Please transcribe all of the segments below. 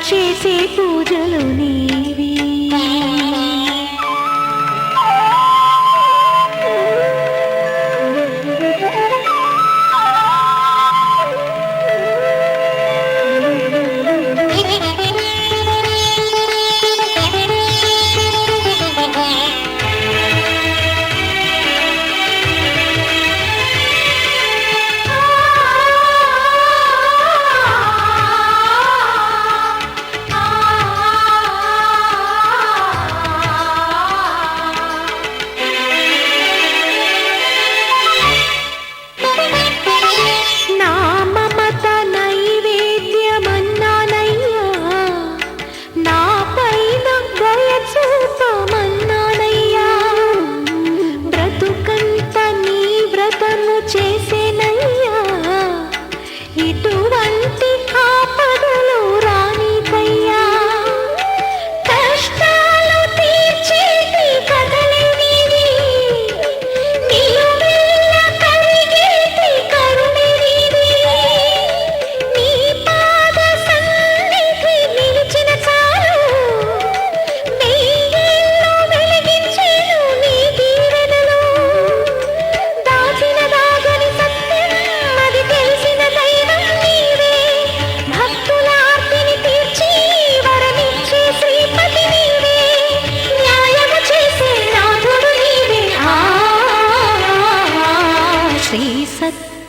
చేసే పూజలు నీవి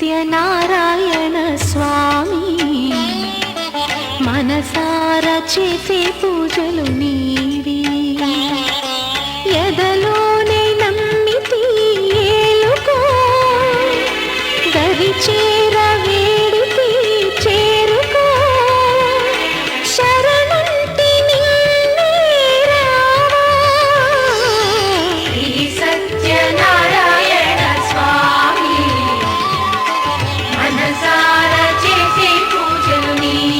సత్యనారాయణ స్వామి మనసారా చేసే పూజలు నీవి ఎదలోనే నమ్మితి ఏలుకో గది చేర వేడితి చేరుకో శరణంటి నిన్నే రావా శ్రీ సత్యనారాయణ స్వామి మనసారా చేసే పూజలు నీవి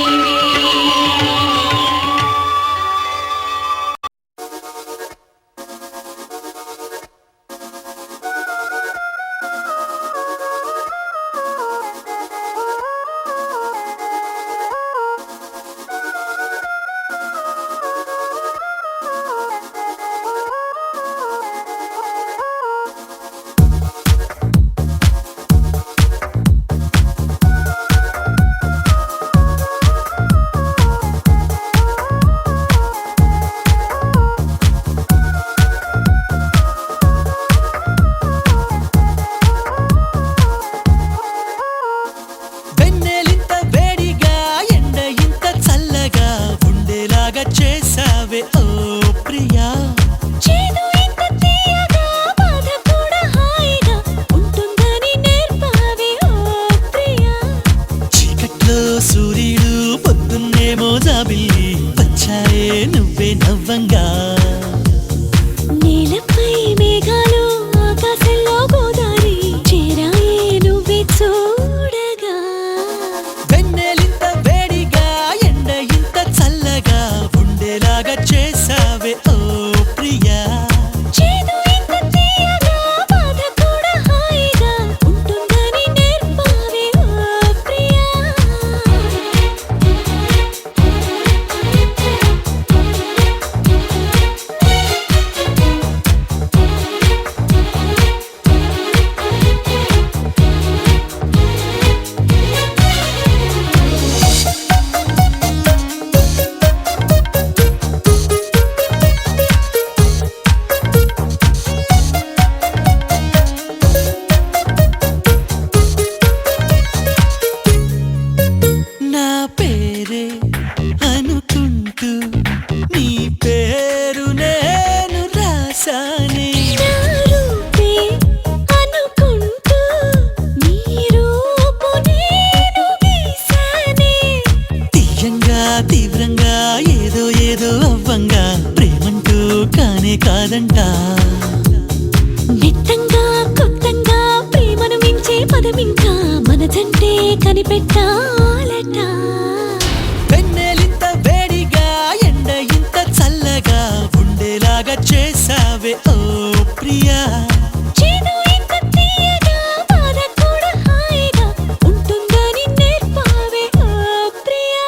నీలపై మేఘాలు ఆకాశంలో గోదారి చేరాయే నువ్వే చూడగా వెన్నెలింత వేడిగా ఎండ ఇంత చల్లగా ఉండేలాగా చేసావే ఓ ప్రియా చేదు ఇంత తీయగా బాధ కూడా హాయిగా ఉంటుందని నేర్పావే ఓ ప్రియా నా పేరే అనుకుంటూ నీ పేరు నేను రాసానే నా రూపే అనుకుంటూ నీ రూపు నేను గీసానే తీయంగా తీవ్రంగా ఏదో ఏదో అవ్వంగా ప్రేమంటూ కానే కాదంట నిత్తంగా కొత్తంగా ప్రేమను మించే పదమింకా మనదంటే కనిపెట్టాలట వెన్నెలింత వేడిగా ఎండ ఇంత చల్లగా ఉండేలాగా చేసావే ఓ ప్రియా చేదు ఇంత తీయగా బాధ కూడా హాయిగా ఉంటుందని నేర్పావే ఓ ప్రియా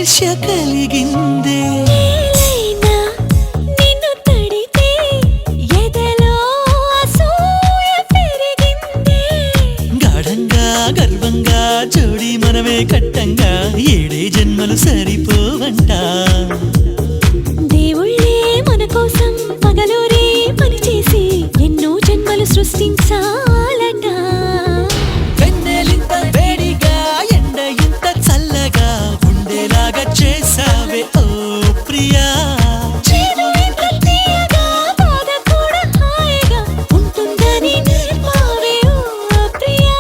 ఈర్ష్య కలిగిందే నేలైనా నిన్ను తడితే ఎదలో అసూయ పెరిగిందే గాఢంగా గర్వంగా జోడి మనమే కట్టంగా ఏడే జన్మలు సరిపోవంట దేవుళ్ళే మన కోసం పగలూరే పనిచేసి ఎన్నో జన్మలు సృష్టించాలట వెన్నెలింత వేడిగా ఎండ ఇంత చల్లగా ఉండేలాగా చేసావే ఓ ప్రియా చేదు ఇంత తీయగా బాధ కూడా హాయిగా ఉంటుందని నేర్పావే ఓ ప్రియా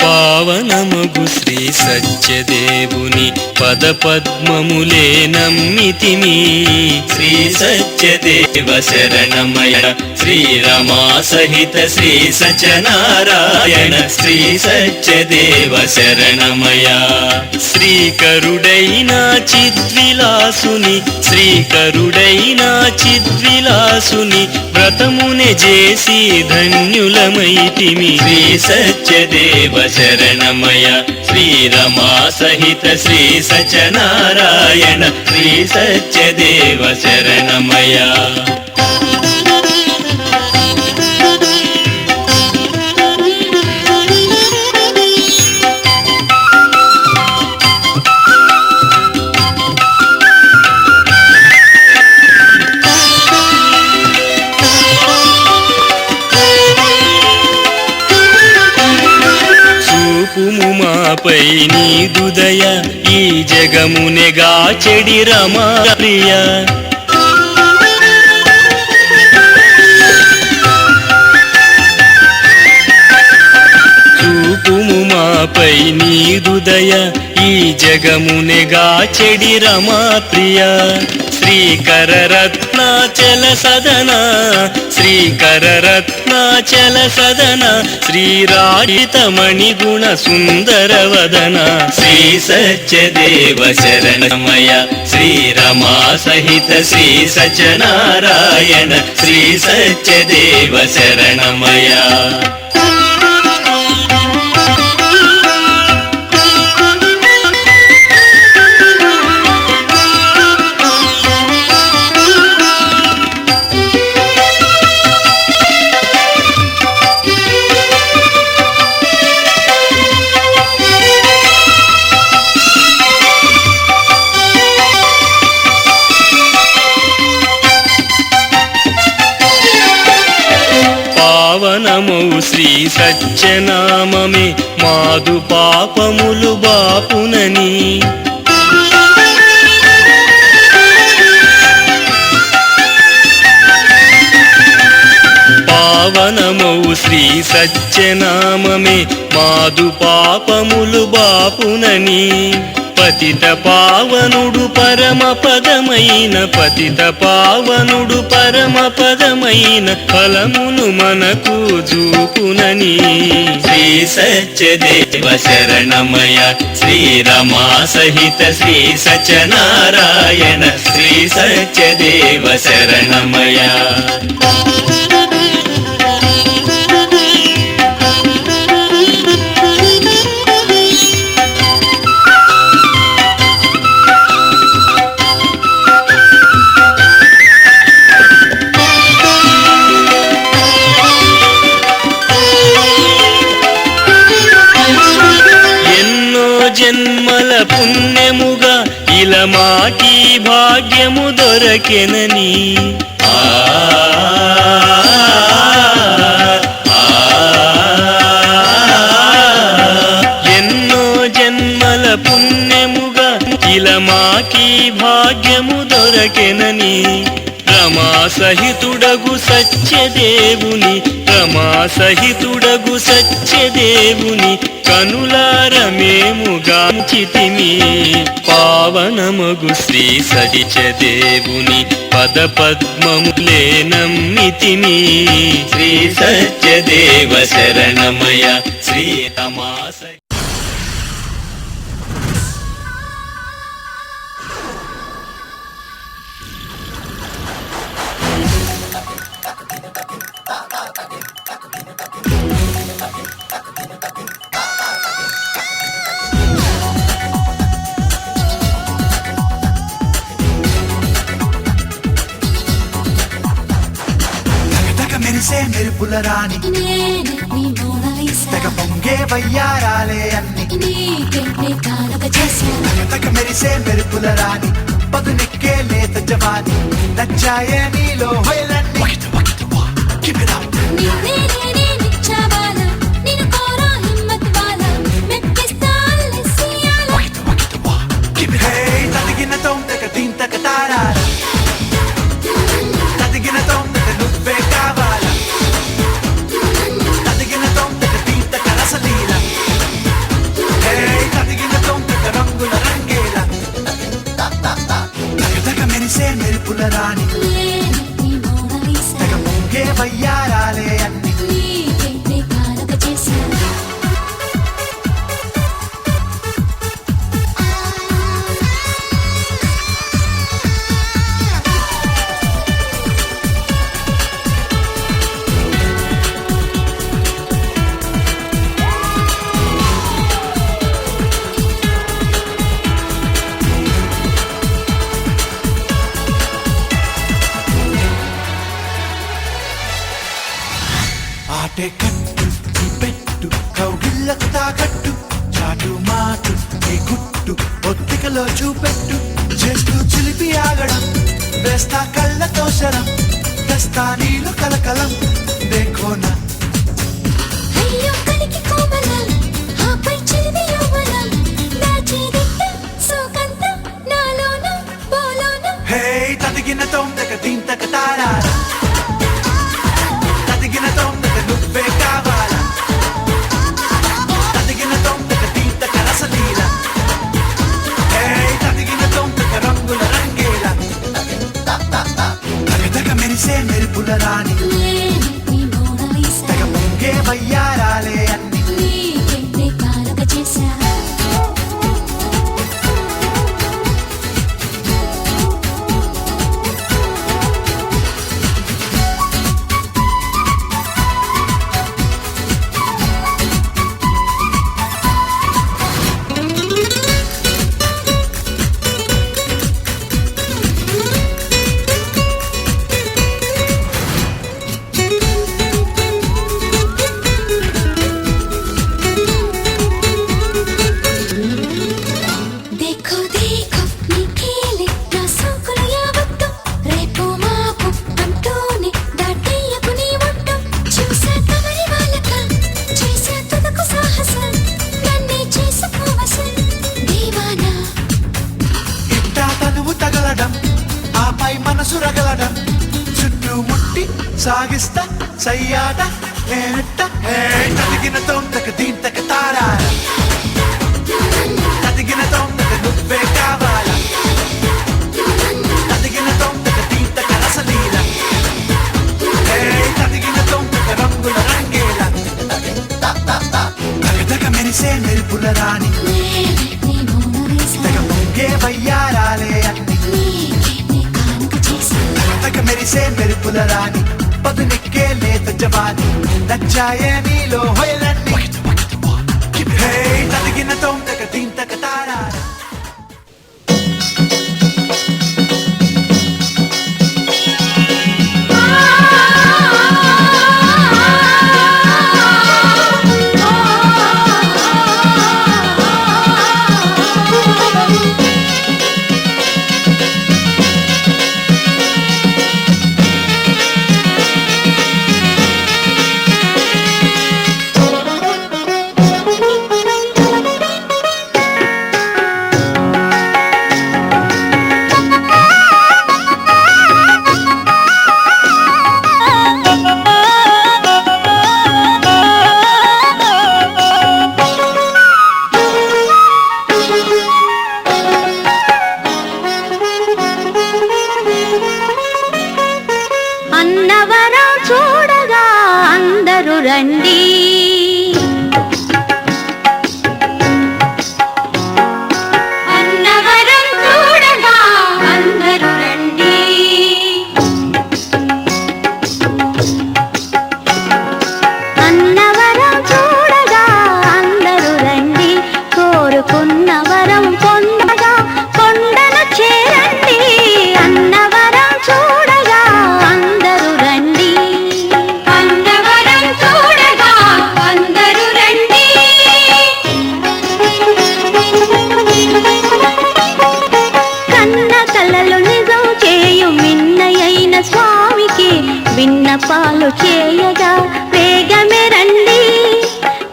పావనమగు శ్రీ సత్యదేవుని పదపద్మములే నమ్మితిమి శ్రీ సత్యదేవ శరణమయ శ్రీరమా సహిత శ్రీ సత్యనారాయణ శ్రీ సత్యదేవ శరణమయ శ్రీకరుడైన చిద్విలాసుని శ్రీకరుడైన చిద్విలాసుని వ్రతమునే చేసి ధన్యులమైతిమి శ్రీ సత్యదేవ శరణమయ శ్రీరమా సహిత శ్రీ సత్యనారాయణ శ్రీ సత్యదేవ శరణమయ చూపుము మాపై నీదు దయ ఈ జగమునెగా చెడి రమా ప్రియ చూపుము మాపై నీదు దయ ఈ జగమునెగా చెడి రమా ప్రియ శ్రీకర రత్నాచల సదన శ్రీకర రత్నాచల సదన శ్రీరాజితమణి గుణ సుందర వదన శ్రీ సత్యదేవ శరణమయ శ్రీరమా సహిత శ్రీ సత్యనారాయణ శ్రీ సత్యదేవ శరణమయ పావనమౌ శ్రీ సత్యనామమే మాదు పాపములు బాపునని పావనమౌ శ్రీ సత్యనామమే మాదు పాపములు బాపునని పతిత పావనుడు పరమ పదమైన ఫలమును మనకు చూపునని శ్రీ సత్యదేవ శరణమయ శ్రీరమా సహిత శ్రీ సత్యనారాయణ శ్రీ సత్యదేవ శరణమయ జన్మల పుణ్యముగా ఇలా మాకి భాగ్యము దొరకెనని ఎన్నో జన్మల పుణ్యముగా ఇలా మాకి భాగ్యము దొరకెనని రమా సహితుడగు సత్యదేవుని కనులార మేము గాంచితిమి పావనమగు శ్రీ సత్యదేవుని పదపద్మములే నమ్మితిమి శ్రీ సత్యదేవ శరణమయ శ్రీరమా మెరిసే మెరుపుల రాణి తెగ పొంగే వయ్యారాలే అన్ని తెగ మెరిసే మెరుపుల రాణి పదునెక్కే లేత జవాని నచ్చాయే నీలో హొయలన్నీ తదిగిన తొందక దీంతక తారా తదిగిన తొందక నువ్వే కావాలా తదిగిన తొందక దీంతక రసలీల తదిగిన తొందక రంగుల రంగేల తగ మెరిసే మెరుపుల రాణి తెగ పొంగే వయ్యారాలే అన్ని ఆటే కట్టు ఈ పెట్టు కౌగిళ్ళకు తాకట్టు చాటు మాటు ఈ గుట్టు ఒత్తికలో చూపెట్టు చేస్తూ చిలిపి ఆగడం వేస్తా కళ్ళతో శరం తెస్తా నీళ్ళు కలకలం దేఖోనా హే తదిగిన తొందక దీంతక తారా తదిగిన తొందక నువ్వే కావాలా తదిగిన తొందక దీంతక రసలీల తదిగిన తొందక రంగుల రంగేల తగ మెరిసే మెరుపుల రాణి తెగ పొంగే వయ్యారాలే అన్ని మనసు రగలడం చుట్టూ ముట్టి సాగిస్తా సయ్యాట నేనెట్ట తదిగిన తొందక దీంతక తారా తదిగిన తొందక నువ్వే కావాలా తదిగిన తొందక తీంతక రసలీల తదిగిన తొందక రంగుల రంగేల తగదగ మెరిసే మెరుపుల రాణి తెగ పొంగే వయ్యారాలే అన్ని తగదగ మెరిసే మెరుపుల రాణి పదునెక్కే లేత జవాని నచ్చాయే నీలో హొయలన్నీ తదిగిన తొందక తీంతక తారా అన్నవరం చూడగా అందరూ రండి అన్నవరం చూడగా అందరూ రండి అన్నవరం చూడగా అందరూ రండి కోరుకున్న వరం పొందగా కొండను చేరండి అన్నవరం చూడగా అందరూ రండి అన్నవరం చూడగా అందరూ రండి కన్న కలలు నిజం చేయు మిన్నయైన స్వామికి విన్నపాలు చేయగా వేగమే రండి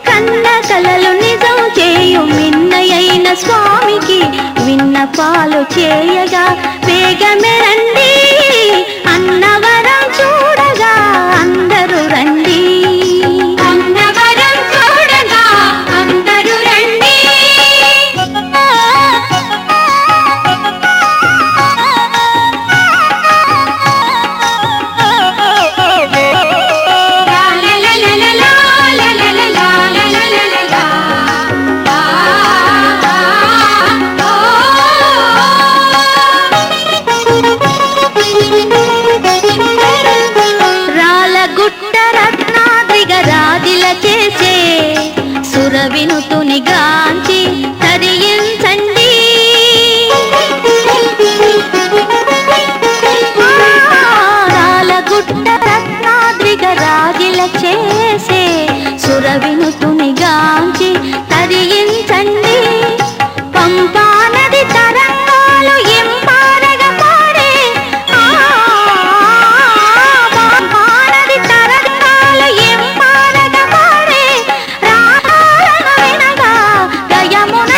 కన్న కలలు నిజం చేయు మిన్నయైన స్వామికి విన్నపాలు చేయగా వేగమే రండి